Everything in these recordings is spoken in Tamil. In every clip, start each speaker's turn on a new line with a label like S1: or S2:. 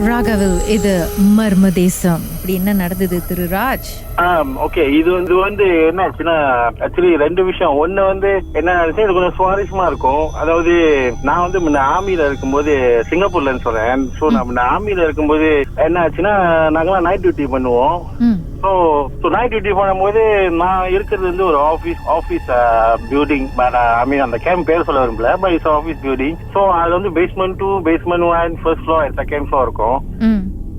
S1: ராகவில் இது மர்மதேசம். இப்படி என்ன நடந்தது திரு ராஜ்?
S2: ஓகே, இது வந்து என்ன ஆச்சுன்னா, ஆக்சுவலி ரெண்டு விஷயம். ஒண்ணு வந்து என்ன ஆச்சு, இது கொஞ்சம் சுவாரஸ்யமா இருக்கும். அதாவது நான் வந்து முன்ன ஆர்மியில இருக்கும்போது, சிங்கப்பூர்லன்னு சொல்றேன். ஸோ நம்ம ஆர்மியில இருக்கும்போது என்ன ஆச்சுன்னா, நாங்கெல்லாம் நைட் டியூட்டி பண்ணுவோம். ஸோ நைட் டியூட்டி பண்ணும்போது நான் இருக்கிறது வந்து ஒரு ஆஃபீஸ் பில்டிங். ஐ மீன் அந்த கேம்ப் பேர் சொல்ல விரும்பல, but it's office building. So அதுல வந்து basement 2, basement 1, first floor, second floor இருக்கும்.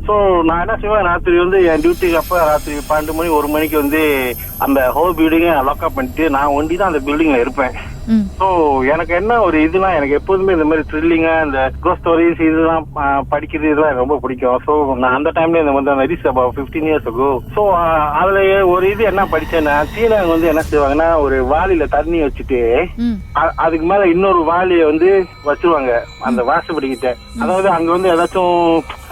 S2: ஸோ நான் என்ன செய்வேன், ராத்திரி வந்து என் டியூட்டிக்கு அப்ப ராத்திரி 12 மணி 1 மணிக்கு வந்து அந்த ஹோல் பில்டிங்கை லாக்அப் பண்ணிட்டு நான் ஒண்டி தான் அந்த பில்டிங்ல இருப்பேன். ஸோ எனக்கு என்ன ஒரு இதுனா, எனக்கு எப்போதுமே இந்த மாதிரி த்ரில்லிங்கா இந்த கோஸ்ட் ஸ்டோரிஸ் இதெல்லாம் படிக்கிறது இதெல்லாம் எனக்கு ரொம்ப பிடிக்கும். ஸோ நான் அந்த டைம்ல இந்த வந்து அந்த 15 years ago. ஸோ அதுல ஒரு இது என்ன படிச்சேன்னா, சீனாங்க வந்து என்ன செய்வாங்கன்னா, ஒரு வாளியில தண்ணி வச்சுட்டு அதுக்கு மேல இன்னொரு வாளியை வந்து வச்சிருவாங்க அந்த வாசப்படிக்கிட்ட. அதாவது அங்க வந்து ஏதாச்சும்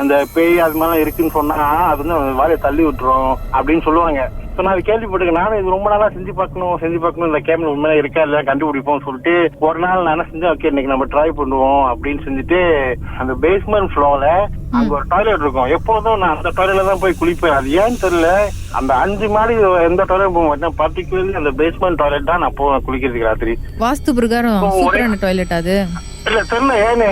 S2: அந்த பேய் அது மாதிரிலாம் இருக்குன்னு சொன்னா அது வந்து அந்த வாளியை தள்ளி விட்டுரும் அப்படின்னு சொல்லுவாங்க. ஸோ நான் கேள்விப்பட்டிருக்கேன். நானும் இது ரொம்ப நாளா செஞ்சு பார்க்கணும் இந்த கேம்ல உண்மையா இருக்கா இல்ல கண்டுபிடிப்போம் சொல்லிட்டு ஒரு நாள் நான் என்ன செஞ்சேன், ஓகே இன்னைக்கு நம்ம ட்ரை பண்ணுவோம் அப்படின்னு செஞ்சுட்டு அந்த பேஸ்மெண்ட் ஃப்ளோர்ல அங்க ஒரு டாய்லெட் இருக்கும். எப்போதும் நான் அந்த டாய்லெட்ல தான் போய் குளிப்பேன். அது ஏன்னு தெரியல, அந்த 5 மாடி எந்த டாய்லெட் போக மாட்டேன், பர்டிகுலர்லி அந்த பேஸ்மெண்ட் டாய்லெட் தான் நான் போவேன் குளிக்கிறதுக்கு ராத்திரி.
S1: வாஸ்து பிரகாரம் சூப்பரான டாய்லெட் அது.
S2: இல்ல தெரியல ஏன்னு,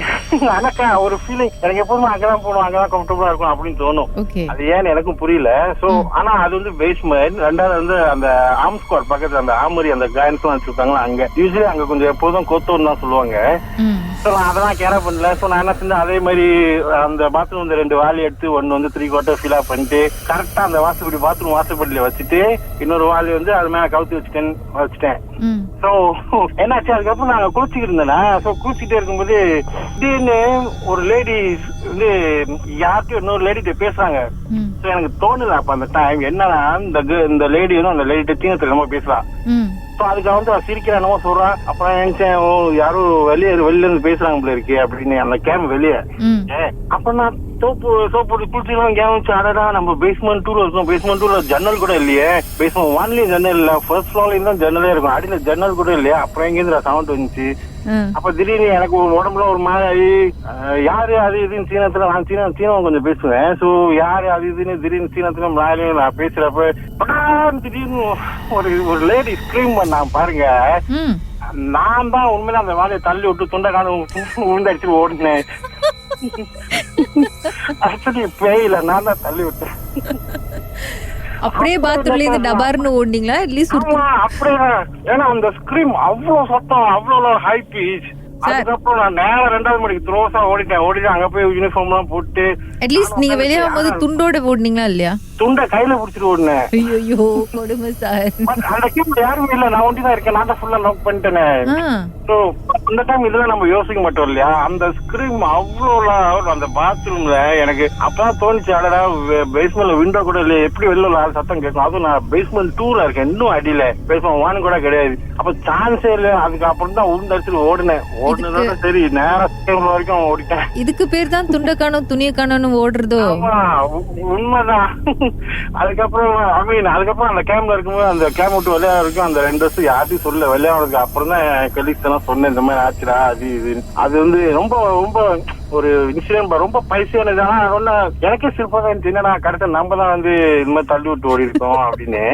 S2: எனக்கா ஒரு ஃபீலிங், எனக்கு எப்பவுமே அங்கதான் போகணும், அங்கதான் கம்ஃபர்டபுளா இருக்கும் அப்படின்னு தோணும். அது ஏன்னு எனக்கும் புரியல. சோ ஆனா அது வந்து பேஸ்மெண்ட். ரெண்டாவது வந்து அந்த ஆர்ம் ஸ்குவாட் பக்கத்துல அந்த ஆர்மரி அந்த கிராண்ட்ஸ் எல்லாம் வச்சிருக்காங்களா, அங்க யூஸ்வலி அங்க கொஞ்சம் எப்போதும் கொத்தோன்னு தான் சொல்லுவாங்க. சோ நான் அதெல்லாம் கேர பண்ணல. சோ நான் என்ன செஞ்சேன், அதே மாதிரி அந்த பாத்ரூம் வந்து 2 வாளி எடுத்து ஒன்னு வந்து 3/4 ஃபில் அப் பண்ணிட்டு கரெக்டா அந்த பாத்ரூம் வாசப்படியில வச்சுட்டு இன்னொரு வாளி வந்து அது மேல கவுத்தி வச்சுட்டேன். சோ என்னாச்சு, அதுக்கப்புறம் நாங்க குளிச்சுக்கிட்டு இருந்தேன்னா, சோ குளிச்சுட்டே இருக்கும்போது திடீர்னு ஒரு லேடி வந்து யார்கிட்டயும் இன்னொரு லேடிட்ட பேசுறாங்க. சோ எனக்கு தோணுது அப்ப அந்த டைம் என்னன்னா, இந்த லேடி வந்து அந்த லேடிட்ட தீனத்துல பேசலாம். சோ அதுக்கு வந்து சிரிக்கிறானோ சொல்றான். அப்புறம் நினைச்சேன், யாரும் வெளியில இருந்து பேசுறாங்க போல இருக்கு அப்படின்னு அந்த கேம் வெளியே. அப்ப நான் சோப்பு குளிச்சுலாம் கேமிச்சு, அடடா நம்ம பேஸ்மெண்ட் 2ல இருக்கோம். பேஸ்மெண்ட் 2ல ஜன்னல் கூட இல்லையே, பேஸ்மெண்ட் 1லயும் ஜன்னல் இல்ல, ஃபர்ஸ்ட் ஃப்ளோர்லயும் தான் ஜன்னலே இருக்கும், அடியில ஜன்னல் கூட இல்லையா. அப்புறம் எங்கேருந்து சவுண்ட் வந்துச்சு. அப்ப திடீர்னு எனக்கு உடம்புல ஒரு மாதிரி, யாரு அது இதுன்னு சீனத்துல, நான் சீனம் கொஞ்சம் பேசுவேன். சோ யாரு அது இதுன்னு திடீர்னு சீனத்துல நான் பேசுறப்ப திடீர்னு ஒரு லேடி ஸ்கிரீம் பண்ணான் பாருங்க. நான் தான் உண்மையில அந்த வேலையை தள்ளி விட்டு துண்டக்கான உழுந்தடிச்சு ஓடினேன். ஆக்சுவலி பேயில நான் தான் தள்ளி விட்டேன்.
S1: அப்படியே பாத்ரூம்ல இருந்து டபார்னு ஓடுனீங்களா?
S2: அப்படியே, ஏன்னா அந்த ஸ்கிரீம் அவ்வளவு சத்தம், அவ்வளவு ஹை பீச். அதுக்கப்புறம் நான் நேரம் 2வது மணிக்கு த்ரோஸா ஓடிட்டு அங்க போய் யூனிஃபார்ம் எல்லாம் போட்டு.
S1: அட்லீஸ்ட் நீங்க வெளியே வரும்போது துண்டோட ஓடுனீங்களா இல்லையா?
S2: துண்டை கையில புடிச்சிட்டு ஓடுனேன்.
S1: ஐயோ கொடுமை சார்.
S2: அந்த கேம்ல யாருமே இல்ல, நான் ஒண்டிதான் இருக்கேன். நான் தான் ஃபுல்லா லாக் பண்ணிட்டேனே. சோ அந்த டைம் இதெல்லாம் நம்ம யோசிக்க மாட்டோம் இல்லையா. அந்த ஸ்கிரீம் அவ்வளவு அந்த பாத்ரூம்ல எனக்கு அப்பதான் தோணுச்சு, அடடா பேஸ்மெண்ட்ல விண்டோ கூட இல்ல, எப்படி வெளில சத்தம் கேட்கும். அதுவும் நான் பேஸ்மெண்ட் 2ல இருக்கேன், இன்னும் அடியில பேஸ்மெண்ட் 1 கூட கிடையாது. அப்ப சான்ஸே இல்ல. அதுக்கப்புறம் தான் உளுந்தடிச்சு ஓடுனேன். ஓடுனதோட சரி நேரம் வரைக்கும் ஓடிட்டேன்.
S1: இதுக்கு பேர் தான் துண்டை காணும் துணியை காணும் ஓடுறதோ.
S2: உண்மைதான். அதுக்கப்புறம் அதுக்கப்புறம் அந்த கேம்ல இருக்கும்போது அந்த கேம் விட்டு விளையாட இருக்கும் அந்த 2 வருஷம் யார்ட்டையும் சொல்ல விளையாடுறதுக்கு. அப்புறம் தான் கலீக்ஸ் எல்லாம் சொன்னேன், இந்த மாதிரி ஆச்சுடா அது இது. அது வந்து ரொம்ப ரொம்ப ஒரு இன்சிடென்ட், ரொம்ப பைசியானது. ஆனா எனக்கே சிறப்பா இருந்துச்சு, என்னடா கரெக்டா நம்ம தான் வந்து இந்த மாதிரி தள்ளி விட்டு ஓடி இருக்கோம் அப்படின்னு.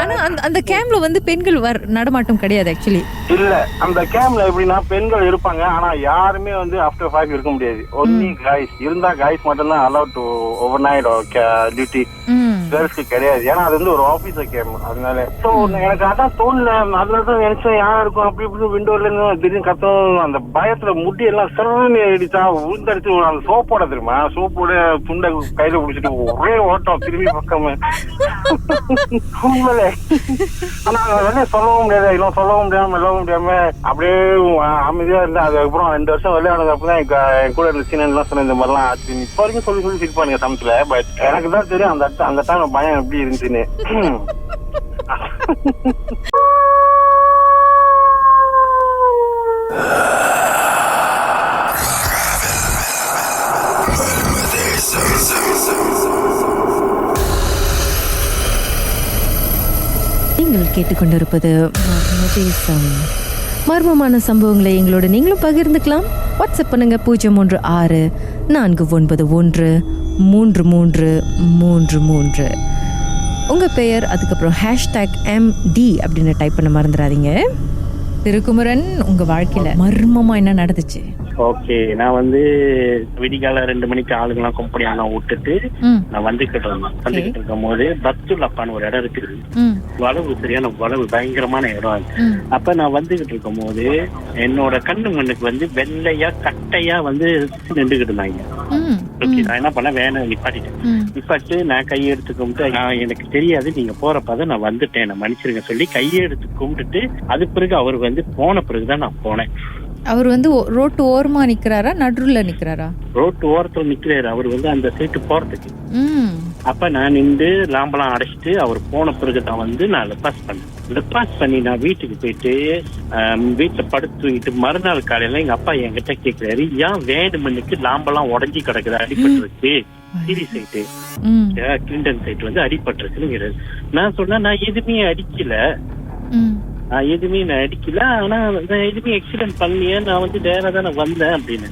S1: ஆனா அந்த கேம்ல வந்து பெண்கள் நடமாட்டம் கிடையாது ஆக்சுவலி.
S2: இல்ல அந்த கேம்ல எப்படின்னா பெண்கள் இருப்பாங்க, ஆனா யாருமே வந்து ஆஃப்டர் 5 இருக்க முடியாது. Only guys. இருந்தா கைஸ் மட்டும் தான் allowed to overnight duty, கேர்ள்ஸ்க்கு கிடையாது. ஏன்னா அது வந்து ஒரு ஆபீஸ் கேம், அதனால. சோ எனக்கு அதான் தோணல. அதனாலதான் நினைச்சேன் யாரா இருக்கும் அப்படி இப்படி விண்டோல இருந்து திடீர்னு கத்தம். அந்த பயத்துல முடி எல்லாம் சிறன்னு அடிச்சா உளுந்தடிச்சு அந்த சோப்போட தெரியுமா, சோப்போட துண்டை கையில குடிச்சிட்டு ஒரே ஓட்டம் திரும்பி பக்கம். உண்மையிலே ஆனா வெளியே சொல்லவும் முடியாது, இன்னும் சொல்லவும் முடியாம மெல்லவும் முடியாம அப்படியே அமைதியா இருந்தேன். அதுக்கப்புறம் 2 வருஷம் விளையாடுறது அப்பதான் என் கூட இருந்த சீனன் எல்லாம் சொன்ன இந்த மாதிரிலாம் ஆச்சு. இப்ப வரைக்கும் சொல்லி சிரிப்பானுங்க சமத்துல. பட் எனக்கு தான் தெரியும் அந்த டைம் பயம் எப்படி இருந்துச்சுன்னு.
S1: நீங்கள் கேட்டுக்கொண்டிருப்பது மர்மமான சம்பவங்களை எங்களோட நீங்களும் பகிர்ந்துக்கலாம். வாட்ஸ்அப் பண்ணுங்க 036-491-3333. உங்கள் பெயர், அதுக்கப்புறம் #MD அப்படின்னு டைப் பண்ண மறந்துடாதீங்க. திருக்குமரன், உங்கள் வாழ்க்கையில் மர்மமாக என்ன நடந்துச்சு?
S3: ஓகே, நான் வந்து விடிகால 2 மணிக்கு ஆளுங்கெல்லாம் கம்பெனியெல்லாம் விட்டுட்டு நான் வந்துகிட்டு இருக்கும் போது பத்துலப்பான்னு ஒரு இடம் இருக்குது. வளவு, சரியான வளவு, பயங்கரமான இடம். அப்ப நான் வந்துகிட்டு இருக்கும் போது என்னோட கண்ணு மண்ணுக்கு வந்து வெள்ளையா கட்டையா வந்து நின்றுகிட்டு இருந்தாங்க. நான் என்ன பண்ண, வேனை நிப்பாட்டு நான் கையை எடுத்து கும்பிட்டு, எனக்கு தெரியாது நீங்க போறப்பதான் நான் வந்துட்டேன், நான் மன்னிச்சிருங்க சொல்லி கையை எடுத்து கும்பிட்டுட்டு அது பிறகு அவர் வந்து போன பிறகுதான் நான் போனேன்.
S1: அவர் வந்து ரோட்டு ஓரமா நிக்கிறாரா, நடுவுல நிக்கிறாரா?
S3: ரோட்டு ஓரத்துல நிக்கிறாரு அவர் வந்து அந்த சைட்டு போறதுக்கு. அப்ப நான் நின்று லாம்பெல்லாம் அடைச்சிட்டு அவர் போன பிறகு தான் வந்து நான் லெப்பாஸ் பண்ணி நான் வீட்டுக்கு போயிட்டு வீட்டுல படுத்து தூங்கிட்டு மறுநாள் காலையில எங்க அப்பா என்கிட்ட கேக்குறாரு, ஏன் வேணுமண்ணுக்கு லாம்பெல்லாம் உடஞ்சி கிடக்குது, அடிபட்டுருக்கு, சீரி சைட்டு கிளிண்டன் சைட்டு வந்து அடிபட்டுருக்குன்னு. நான் சொன்னா நான் எதுவுமே அடிக்கல, நான் அடிக்கல, ஆனா நான் எதுவுமே ஆக்சிடென்ட் பண்ணலையே, நான் வந்து நேரா தான் நான் வந்தேன் அப்படின்னு.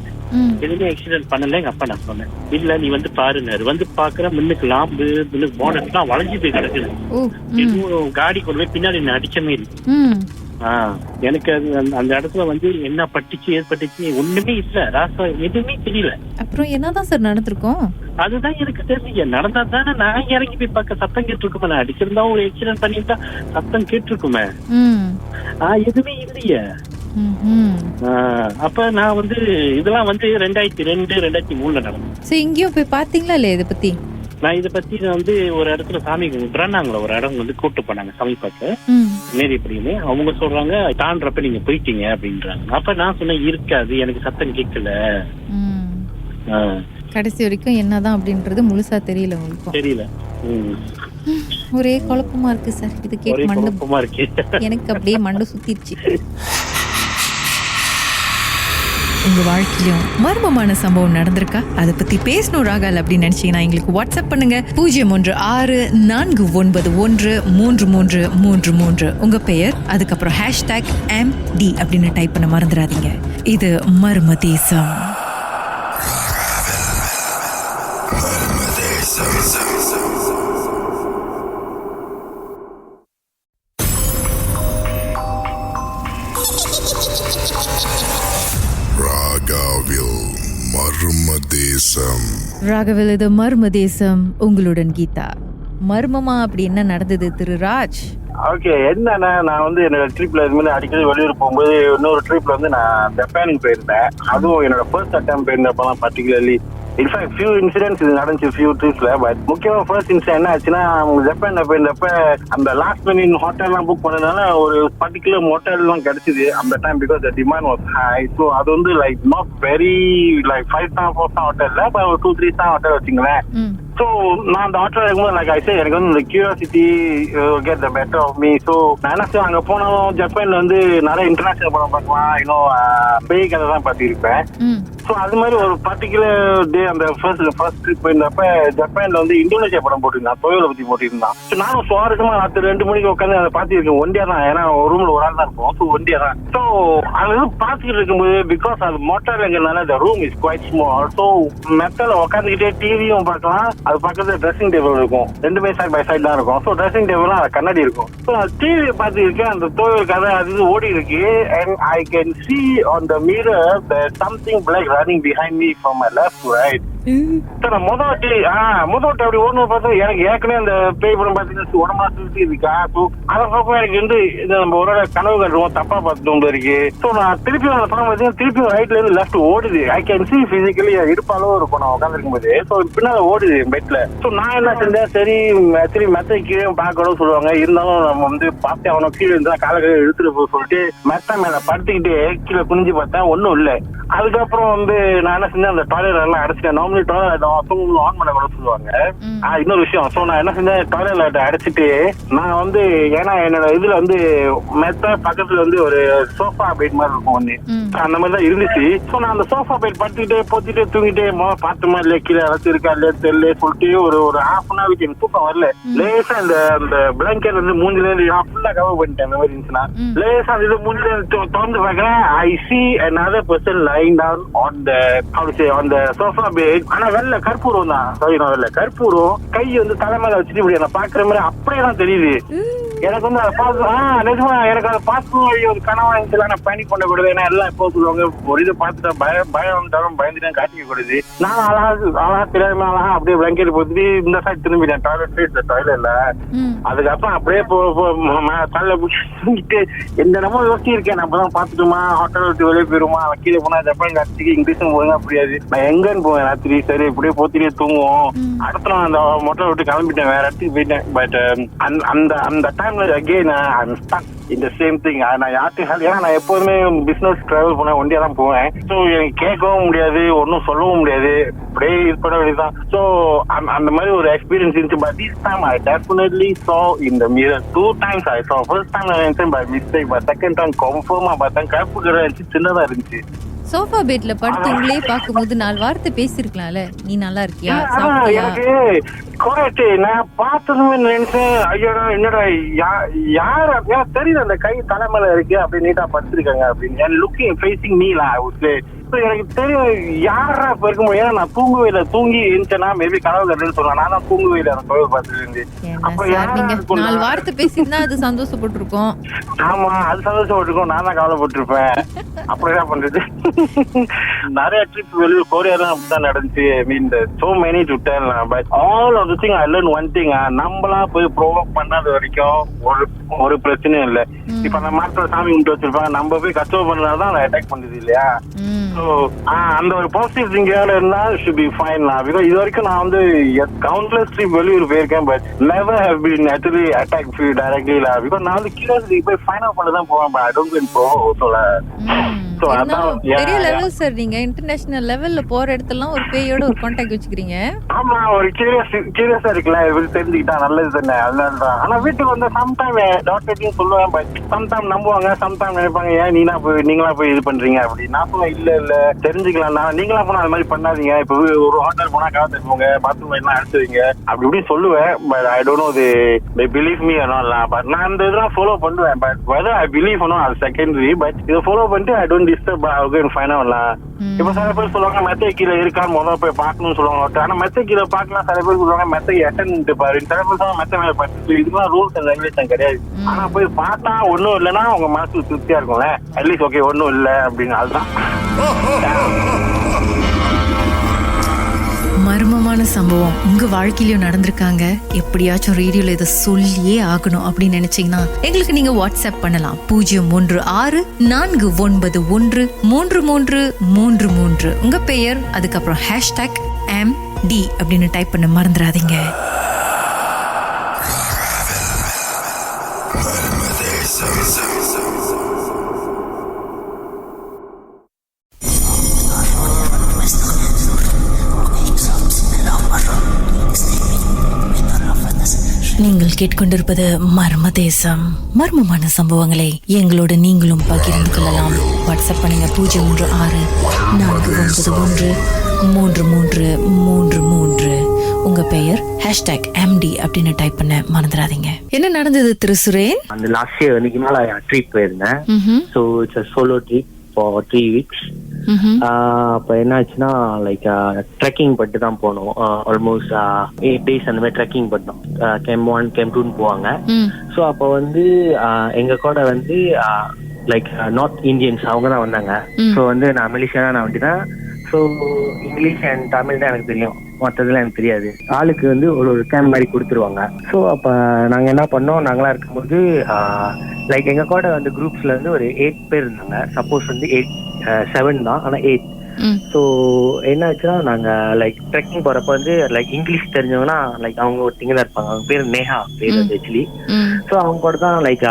S3: எதுவுமே ஆக்சிடென்ட் பண்ணல எங்க அப்பா. நான் சொன்னேன், இல்ல நீ வந்து பாருனாரு. வந்து பாக்குற முன்னுக்கு லாம்பு, முன்னுக்கு போனட் எல்லாம் வளைஞ்சு போய் கிடக்குது. எதுவும் காடி கொண்டு போய் பின்னாடி நான் அடிச்சமே இருக்கு. எனக்கு அது அந்த இடத்துல வந்து என்ன பட்டுச்சு ஏற்பட்டுச்சு ஒண்ணுமே இல்ல, ராசா எதுவுமே தெரியல.
S1: அப்புறம் என்னதான் சார் நடந்திருக்கும்?
S3: அதுதான் எனக்கு தெரியல. நடந்தா தானே நான் இறங்கி போய் பார்க்க சத்தம் கேட்டிருக்குமே. நான் அடிச்சிருந்தா ஒரு ஆக்சிடென்ட் பண்ணிருந்தா சத்தம் கேட்டிருக்குமே. எதுவுமே இல்லையே. அப்ப நான் வந்து இதெல்லாம் வந்து 2002-2003 நடந்தது.
S1: இங்கேயும் போய் பாத்தீங்களா இல்லையா இதை பத்தி?
S3: நான் இதை பத்தி வந்து ஒரு இடத்துல சாமி கும்பிட்றாங்களா, ஒரு இடம் வந்து கூட்டு போனாங்க சாமி பார்க்க நேரி அப்படின்னு. அவங்க சொல்றாங்க தாண்டறப்ப நீங்க போயிட்டீங்க அப்படின்றாங்க. அப்ப நான் சொன்னேன் இருக்காது, எனக்கு சத்தம் கேட்கல.
S1: கடைசி வரைக்கும் என்னதான் அப்படின்றது முழுசா தெரியல உங்களுக்கு? தெரியல. ஒரே குழப்பமா இருக்கு சார். இது கேட்டு மண்டமா இருக்கு எனக்கு, அப்படியே மண்டை சுத்திடுச்சு. உங்க வாழ்க்கையிலும் மர்மமான சம்பவம் நடந்திருக்கா? அதை பத்தி பேசணும் ராகால் அப்படின்னு நினைச்சீங்கன்னா எங்களுக்கு வாட்ஸ்அப் பண்ணுங்க 016-491-3333. உங்க பெயர், அதுக்கப்புறம் #MD அப்படின்னு டைப் பண்ண மறந்துடாதீங்க. இது மர்ம தேசம். ராகவில் இது மர்ம தேசம். உங்களுடன் கீதா. மர்மமா அப்படி என்ன நடந்தது திரு ராஜ்?
S2: ஓகே, என்னன்னா நான் வந்து என்னோட ட்ரிப்ல இது மாதிரி அடிக்கடி வெளியூர் போகும்போது இன்னொரு ட்ரிப்ல வந்து நான் ஜப்பானுக்கு போயிருந்தேன். அதுவும் என்னோட ஃபர்ஸ்ட் அட்டம் போயிருந்தப்பெல்லாம் பர்டிகுலர்லி இன்ஃபேக்ட் ஃபியூ இன்சிடென்ட்ஸ் இது நடந்துச்சு ஃபியூ ட்ரிப்ஸ்ல. பட் முக்கியமா ஃபர்ஸ்ட் இன்சிடென்ட் என்ன ஆச்சுன்னா, அவங்க ஜப்பான்ல போயிருந்தப்ப அந்த லாஸ்ட் மினிட் ஹோட்டல்லாம் புக் பண்ணதுனால ஒரு பர்டிகுலர் ஹோட்டல்லாம் கிடைச்சிது அந்த time. Because the demand was high. So அது வந்து like not very like 5 star 4 star ஹோட்டல்ல, 2-3 star ஹோட்டல் வச்சுங்களேன். ஸோ நான் அந்த ஹோட்டல் இருக்கும்போது லைக் ஐ சே எனக்கு வந்து இந்த curiosity get the better of me. So நான் என்ன செய்வேன், அங்கே போனாலும் ஜப்பான்ல வந்து நிறைய இன்டர்நேஷனல் படம் பார்க்கலாம், இன்னும் பேய் கதை தான் பார்த்துருப்பேன். ஸோ அது மாதிரி ஒரு பர்டிகுலர் டே அந்த ஃபர்ஸ்ட் ட்ரிப் போயிருந்தப்ப ஜப்பான்ல வந்து இந்தோனேஷியா படம் போட்டிருந்தான், தொழிலை பத்தி போட்டிருந்தான். ஸோ நானும் சுவாரஸ்யமா ராத்திரி 2 மணிக்கு உட்காந்து அதை பார்த்துருக்கேன். ஒண்டியா தான், ஏன்னா ஒரு ரூம்ல ஒரு ஆள் தான் இருக்கும். ஸோ ஒண்டியா தான். ஸோ அது பார்த்துக்கிட்டு இருக்கும்போது பிகாஸ் அது மோட்டர்ங்கிறதுனால the room is quite small. So மெத்தல உட்காந்துக்கிட்டே டிவியும் பார்க்கலாம், அது பக்கத்துல ட்ரெஸ்ஸிங் டேபிள் இருக்கும், ரெண்டுமே சைட் பை சைட் தான் இருக்கும். ஸோ ட்ரெஸ்ஸிங் டேபிள் கண்ணாடி இருக்கும். ஸோ டிவியை பார்த்துருக்கேன், அந்த தொழில் கதை அது ஓடி இருக்கு. And I can see on the mirror there's something black running behind me from my left to right. Sir முதல் அப்படி ஒண்ணு பார்த்தா எனக்கு ஏற்கனவே அந்த பேய் படம் பார்த்தீங்கன்னா உடம்பா சுத்தி இருக்கா. ஸோ அதை பார்ப்போம் எனக்கு வந்து நம்ம ஒரு கனவு கட்டுவோம், தப்பா பார்த்துட்டு இருக்கு. ஸோ நான் திருப்பி அந்த படம் பார்த்தீங்கன்னா திருப்பி ரைட்ல இருந்து லெஃப்ட் ஓடுது. ஐ கேன் சி பிசிக்கலி இருப்பாலும் இருக்கும் நான் உட்காந்துருக்கும் போது. ஸோ பின்னால ஓடுது பெட்ல. ஸோ நான் என்ன செஞ்சேன், சரி ஆக்சுவலி மெத்த கீழே பார்க்கணும்னு சொல்லுவாங்க, இருந்தாலும் நம்ம வந்து பார்த்தே அவனும் கீழே இருந்தா காலக்கீழே எடுத்துட்டு போய் சொல்லிட்டு மெத்த மேல படுத்துக்கிட்டு கீழே குனிஞ்சு பார்த்தேன், ஒன்னும் இல்லை. அதுக்கப்புறம் வந்து நான் என்ன செஞ்சேன், அந்த டாய்லெட் எல்லாம் அடைச்சிட்டேன். வந்து டாய்லெட் ஆன் பண்ண கூட சொல்லுவாங்க. இன்னொரு விஷயம், சோ நான் என்ன செஞ்சேன், டாய்லெட் அடைச்சிட்டு நான் வந்து, ஏன்னா என்னோட இதுல வந்து மெத்த பக்கத்துல வந்து ஒரு சோஃபா பெட் மாதிரி இருக்கும் ஒண்ணு, அந்த மாதிரி தான் இருந்துச்சு. சோ நான் அந்த சோஃபா பெட் படுத்துக்கிட்டே போத்திட்டே தூங்கிட்டே பாத்துமா இல்லையா கீழே அழைச்சி இருக்கா இல்லையா தெரியல சொல்லிட்டு ஒரு ஹாஃப் அன் ஹவருக்கு எனக்கு தூக்கம் வரல. லேசா அந்த பிளாங்கெட் வந்து மூஞ்சில இருந்து ஃபுல்லா கவர் பண்ணிட்டேன். அந்த மாதிரி இருந்துச்சுன்னா லேசா அந்த இது மூஞ்சில திறந்து பாக்குறேன், I see another person lying down on the on the sofa bed. ஆனா வெள்ள கற்பூரம் தான், வெள்ள கற்பூரம் கை வந்து தலைமையில வச்சுட்டு இப்படி என்ன பாக்குற மாதிரி அப்படியே தான் தெரியுது. எனக்கு வந்து அதை பார்த்து நிஜமா எனக்கு அதை பார்த்து ஒரு கனவா இருந்துச்சு. நான் பேனிக் பண்ணக்கூடாது, ஏன்னா எல்லாம் எப்போ சொல்லுவாங்க ஒரு இதை பார்த்துட்டா பயம் பயந்துட்டேன் காட்டிக்க கூடாது. நான் அழகா தெரியாம அழகா அப்படியே பிளாங்கெட் போட்டுட்டு இந்த சைட் திரும்பிட்டேன் டாய்லெட்ல. அதுக்கப்புறம் அப்படியே தலையில பிடிச்சிட்டு எந்த நம்ம யோசிச்சு இருக்கேன், நம்ம தான் பார்த்துட்டுமா ஹோட்டல் விட்டு வெளியே போயிருமா, கீழே போனா ஜப்பான் காட்சிக்கு இங்கிலீஷும் ஒழுங்கா புரியாது, நான் எங்கன்னு போவேன் ராத்திரி. சரி இப்படியே போத்திட்டே தூங்குவோம். அடுத்த நான் அந்த மொட்டை விட்டு கிளம்பிட்டேன், வேற இடத்துக்கு போயிட்டேன். பட் அந்த டைம்ல again I'm stuck in the same thing. நான் யார்ட்டையும் ஹெல்ப், ஏன்னா நான் எப்போதுமே பிசினஸ் டிராவல் பண்ண ஒண்டியா தான் போவேன். ஸோ எனக்கு கேட்கவும் முடியாது, ஒன்னும் சொல்லவும் முடியாது, அப்படியே இது பண்ண வேண்டியதுதான். ஸோ அந்த மாதிரி ஒரு எக்ஸ்பீரியன்ஸ் இருந்துச்சு. But this time I definitely saw in the mirror 2 times. I saw first time நான் நினைச்சேன் by mistake, but second time confirm பார்த்தேன் கருப்பு கரை இருந்துச்சு, சின்னதா இருந்துச்சு.
S1: சோஃபா பெட்ல படுத்து உங்களே பாக்கும்போது 4 வார்த்தை பேசிருக்கலாம்ல, நீ நல்லா இருக்கியா, சாப்பிட்டியா?
S2: நான் பார்த்ததுமே நினைச்சேன், ஐயோ என்னடா யார் எனக்கு தெரியுது அந்த கை தலைமையில இருக்கு அப்படி நீட்டா படுத்திருக்காங்க அப்படின்னு. லுக்கிங் ஃபேசிங் மீ லா எனக்கு தெரியும் யாரா இப்ப இருக்க முடியும். ஏன்னா நான் தூங்கவே இல்லை, தூங்கி இருந்துச்சேன்னா மேபி கனவு கட்டுன்னு சொல்லுவேன். நான் தான் தூங்கவே இல்லை அந்த கோவில் பார்த்துட்டு இருந்து. அப்புறம்
S1: 4 வார்த்தை பேசிருந்தா அது சந்தோஷப்பட்டிருக்கோம்.
S2: ஆமா அது சந்தோஷப்பட்டிருக்கோம், நான் தான் கவலைப்பட்டிருப்பேன். அப்புறம் என்ன பண்றது, நிறைய ட்ரிப் வெளியூர் கொரியா தான் அப்படிதான் நடந்துச்சு. ஐ மீன் so many to tell, but all of the thing I learned one thing, நம்மளா போய் ப்ரோவோக் பண்ணாத வரைக்கும் ஒரு பிரச்சனையும் இல்லை. இப்ப அந்த மாத்திர சாமி கும்பிட்டு வச்சிருப்பாங்க, நம்ம போய் கஷ்டம் பண்ணாதான் அட்டாக் பண்ணுது இல்லையா. அந்த ஒரு பாசிட்டிவ் திங்கிங்கால இருந்தா should be fine lah. Because இது வரைக்கும் நான் வந்து countless trip வெளியூர் போயிருக்கேன், but never have been actually attacked directly lah. Because நான் வந்து curiosity போய் ஃபைண்ட் அவுட் பண்ண தான் போவேன், but I don't go and pro also lah. So
S1: பெரிய லெவல் சார், நீங்க இன்டர்நேஷனல் லெவல்ல போற இடத்தெல்லாம் ஒரு பேயோட ஒரு கான்டாக்ட் வச்சுக்கிறீங்க.
S2: ஆமா ஒரு கியூரியஸா இருக்குல்ல, தெரிஞ்சுக்கிட்டா நல்லது தானே, அதனாலதான். ஆனா வீட்டுக்கு வந்து சம்டைம் டாக்டர்ட்டையும் சொல்லுவேன், பட் சம்டைம் நம்புவாங்க, சம்டைம் நினைப்பாங்க ஏன் நீங்களா போய் இது பண்றீங்க அப்படி. நான் சொல்லுவேன் இல்ல தெரிஞ்சுக்கலாம், நீங்களா போனா அது மாதிரி பண்ணாதீங்க. இப்ப ஒரு ஹோட்டல் போனா காத்து போங்க, பாத்ரூம் எல்லாம் அடிச்சுவீங்க அப்படி இப்படி சொல்லுவேன். But I don't know they believe me or not lah. But நான் இந்த இதெல்லாம் ஃபாலோ பண்ணுவேன், but whether I believe or not அது செகண்டரி. பட் இதை ஃபாலோ பண்ணிட்டு I don't disturb, I'll go and find out lah. இப்ப சில பேர் சொல்லுவாங்க மெத்தை கீழே இருக்கான்னு முதல்ல போய் பார்க்கணும்னு சொல்லுவாங்க. ஆனா மெத்தை கீழே பார்க்கலாம், சில பேர் சொல்லுவாங்க மெத்தை அட்டன் பாரு, சில பேர் சொல்லுவாங்க மெத்தை மேல பார்த்து. இதுதான் ரூல்ஸ் அண்ட் ரெகுலேஷன் கிடையாது. ஆனா போய் பார்த்தா ஒன்னும் இல்லைன்னா உங்க மனசுக்கு திருப்தியா இருக்கும்ல, அட்லீஸ்ட் ஓகே ஒன்னும் இல்லை அப்படின்னு. அதுதான்
S1: மர்மமான சம்பவம் உங்க வாழ்க்கையிலயும் நடந்திருக்காங்க. எப்படியாச்சும் ரேடியோல இதை சொல்லியே ஆகணும் அப்படின்னு நினைச்சீங்கன்னா எங்களுக்கு நீங்க வாட்ஸ்அப் பண்ணலாம் 016-491-3333. உங்க பெயர் அதுக்கப்புறம் #MD அப்படின்னு டைப் பண்ண மறந்துடாதீங்க. நீங்கள் கேட்கொண்டிருப்பது மர்ம தேசம். மர்மமான சம்பவங்களை எங்களோட நீங்களும் பகிர்ந்து கொள்ளலாம். வாட்ஸ்அப் பண்ணுங்க 016-491-3333. உங்க பெயர் #MD அப்படின்னு டைப் பண்ண மறந்துடாதீங்க. என்ன நடந்தது திரு சுரேன்?
S4: அந்த லாஸ்ட் இயர் அன்னைக்கு மேல ட்ரிப் போயிருந்தேன். So it's a solo trip for 3 weeks. அப்ப என்ன ஆச்சுன்னா லைக் ட்ரெக்கிங் பண்ணிட்டு தான் போனோம். ஆல்மோஸ்ட் 8 days அந்த மாதிரி ட்ரெக்கிங் பண்ணோம். கேம்ப் 1 கேம்ப் 2 போவாங்க. ஸோ அப்ப வந்து எங்க கூட வந்து லைக் நார்த் இந்தியன்ஸ் அவங்க தான் வந்தாங்க. ஸோ வந்து நான் மலேசியா நான் வந்துட்டேன். ஸோ இங்கிலீஷ் அண்ட் தமிழ் தான் எனக்கு தெரியும், மற்றதுலாம் எனக்கு தெரியாது. ஆளுக்கு வந்து ஒரு கேம்ப் மாதிரி கொடுத்துருவாங்க. ஸோ அப்போ நாங்கள் என்ன பண்ணோம், நாங்களாம் இருக்கும்போது லைக் எங்கள் கூட வந்து குரூப்ஸில் வந்து ஒரு 8 பேர் இருந்தாங்க. சப்போஸ் வந்து 7 தான், ஆனால் 8. ஸோ என்ன ஆச்சுன்னா நாங்கள் லைக் ட்ரெக்கிங் போகிறப்ப வந்து லைக் இங்கிலீஷ் தெரிஞ்சவங்கன்னா லைக் அவங்க ஒருத்திங்க தான் இருப்பாங்க. அவங்க பேர் நேஹா பேர் வந்து ஆக்சுவலி. ஸோ அவங்க கூட தான் லைக்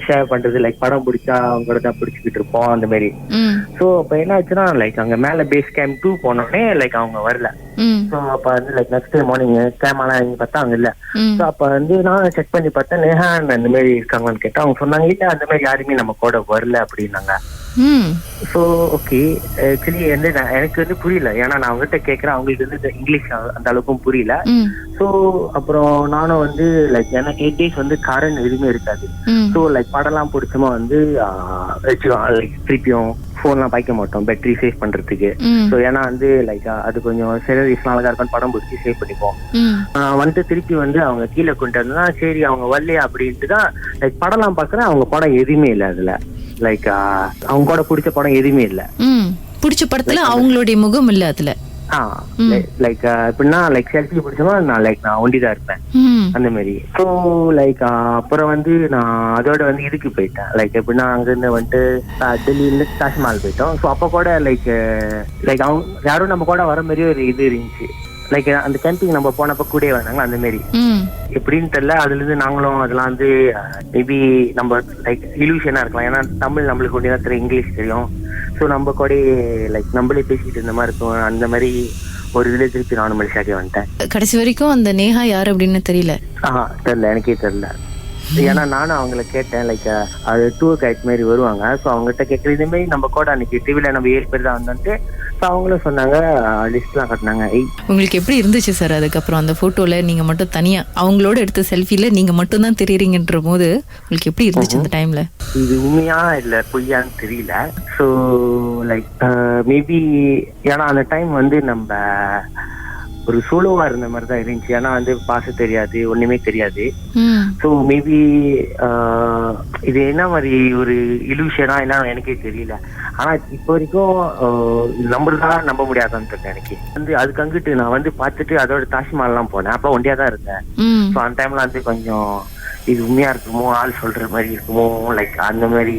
S4: ஷேர் பண்ணுறது, லைக் படம் பிடிச்சா அவங்க கூட தான் பிடிச்சிக்கிட்டு இருப்போம் அந்த மாதிரி. ஸோ அப்போ என்ன ஆச்சுன்னா லைக் அங்கே மேலே பேஸ் கேம்ப் 2 போனோடனே லைக் அவங்க வரல. ஸோ அப்ப வந்து like next day morning camera இங்க பார்த்தா அவங்க இல்ல. ஸோ அப்ப வந்து நான் செக் பண்ணி பார்த்தேன், நேஹா அந்த மாதிரி இருக்காங்கன்னு கேட்டா அவங்க சொன்னாங்க இல்ல அந்த மாதிரி யாருமே நம்ம கூட வரல அப்படின்னாங்க. ஸோ ஓகே, ஆக்சுவலி வந்து எனக்கு வந்து புரியல, ஏன்னா நான் அவங்ககிட்ட கேட்கறேன், அவங்களுக்கு வந்து இங்கிலீஷ் அந்த அளவுக்கும் புரியல. ஸோ அப்புறம் நானும் வந்து லைக் எனக்கு 8 days வந்து கரண்ட் எதுவுமே இருக்காது. ஸோ லைக் படம்லாம் பிடிச்சமா வந்து லைக் திருப்பியும் போன்லாம் பாய்க்க மாட்டோம் பேட்டரி சேவ் பண்றதுக்கு. ஸோ ஏன்னா வந்து லைக் அது கொஞ்சம் செலரிஸ் அழகா இருக்கும், படம் பிடிச்சி சேவ் பண்ணிப்போம். வந்துட்டு திருப்பி வந்து அவங்க கீழே கொண்டு வந்தா சரி அவங்க வரலையா அப்படின்ட்டு தான் லைக் படம்லாம் பாக்குறேன். அவங்க படம் எதுவுமே இல்லை அதுல, லைக் அவங்க கூட பிடிச்ச படம் எதுவுமே இல்ல.
S1: பிடிச்ச படத்துல அவங்களுடைய முகம் இல்ல அதுல.
S4: லைக் எப்படின்னா லைக் செல்ஃபி பிடிச்சோமா நான் ஒண்டிதான் இருப்பேன் அந்த மாதிரி. ஸோ லைக் அப்புறம் வந்து நான் அதோட வந்து இதுக்கு போயிட்டேன், லைக் எப்படின்னா அங்க இருந்து வந்துட்டு டெல்லியில தாஜ்மஹால் போயிட்டோம். ஸோ அப்ப கூட லைக் அவங்க யாரும் நம்ம கூட வர மாதிரி ஒரு இது இருந்துச்சு, லைக் அந்த கேம்பிங் நம்ம போனப்ப கூட வந்தாங்க அந்த மாதிரி. எப்படின்னு தெரியல, அதுல இருந்து நாங்களும் அதெல்லாம் வந்து மேபி நம்ம லைக் இல்யூஷனா இருக்கலாம், ஏன்னா தமிழ் நம்மளுக்கு ஒன்றுதான் தெரியும், இங்கிலீஷ் தெரியும். ஸோ நம்ம கூட லைக் நம்மளே பேசிக்கிட்டு இருந்த மாதிரி இருக்கும். அந்த மாதிரி ஒரு இதுல திருப்பி நானும் மலேசியாக்கே வந்துட்டேன்.
S1: கடைசி வரைக்கும் அந்த நேஹா யாரு அப்படின்னு தெரியல.
S4: தெரியல, எனக்கே தெரியல. ஏன்னா நானும் அவங்கள கேட்டேன், லைக் அது டூர் கைட் மாதிரி வருவாங்க. ஸோ அவங்ககிட்ட கேட்கற இதே மாதிரி நம்ம கூட அன்னைக்கு டிவில நம்ம 7 பேர் தான் வந்துட்டு. ஸோ அவங்களும் சொன்னாங்க, லிஸ்ட்லாம் கட்டினாங்க.
S1: உங்களுக்கு எப்படி இருந்துச்சு சார் அதுக்கப்புறம் அந்த போட்டோல நீங்க மட்டும் தனியா அவங்களோட எடுத்த செல்ஃபில நீங்க மட்டும் தான் தெரியுறீங்கன்ற போது உங்களுக்கு எப்படி இருந்துச்சு அந்த டைம்ல?
S4: இது உண்மையா இல்ல பொய்யான்னு தெரியல. ஸோ லைக் மேபி ஏன்னா அந்த டைம் வந்து நம்ம ஒரு சோலோவா இருந்த மாதிரி தான் இருந்துச்சு, ஏன்னா வந்து பாச தெரியாது, ஒண்ணுமே தெரியாது. ஸோ மேபி இது என்ன மாதிரி ஒரு இலூஷனா என்ன எனக்கே தெரியல. ஆனா இப்போ வரைக்கும் நம்பதான் நம்ப முடியாதான்னு தெரியல எனக்கு. வந்து அதுக்கு அங்கிட்டு நான் வந்து பார்த்துட்டு அதோட தாஜ்மஹால் எல்லாம் போனேன், அப்ப ஒண்டியா தான் இருந்தேன். ஸோ அந்த டைம்ல வந்து கொஞ்சம் இது உண்மையா இருக்குமோ, ஆள் சொல்ற மாதிரி இருக்குமோ, லைக் அந்த மாதிரி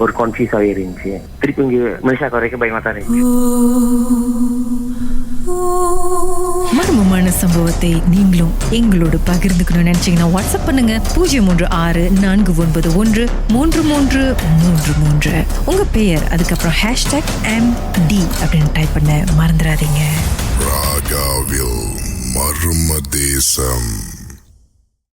S4: ஒரு கன்ஃபியூஸ் ஆகி இருந்துச்சு. திருப்பி இங்க மலேசியாவுக்கு வரைக்கும் பயமா தான் இருந்துச்சு.
S1: மர்மமான சம்பவத்தை நீங்களும் எங்களோடு பகிர்ந்துக்கணும்னு நினைச்சீங்கன்னா வாட்ஸ்அப் பண்ணுங்க 0364333333. உங்க பெயர் அதுக்கப்புறம் #MD அப்படின்னு டைப் பண்ண மறந்துடாதீங்க.
S5: ராகாவில் மர்ம தேசம்.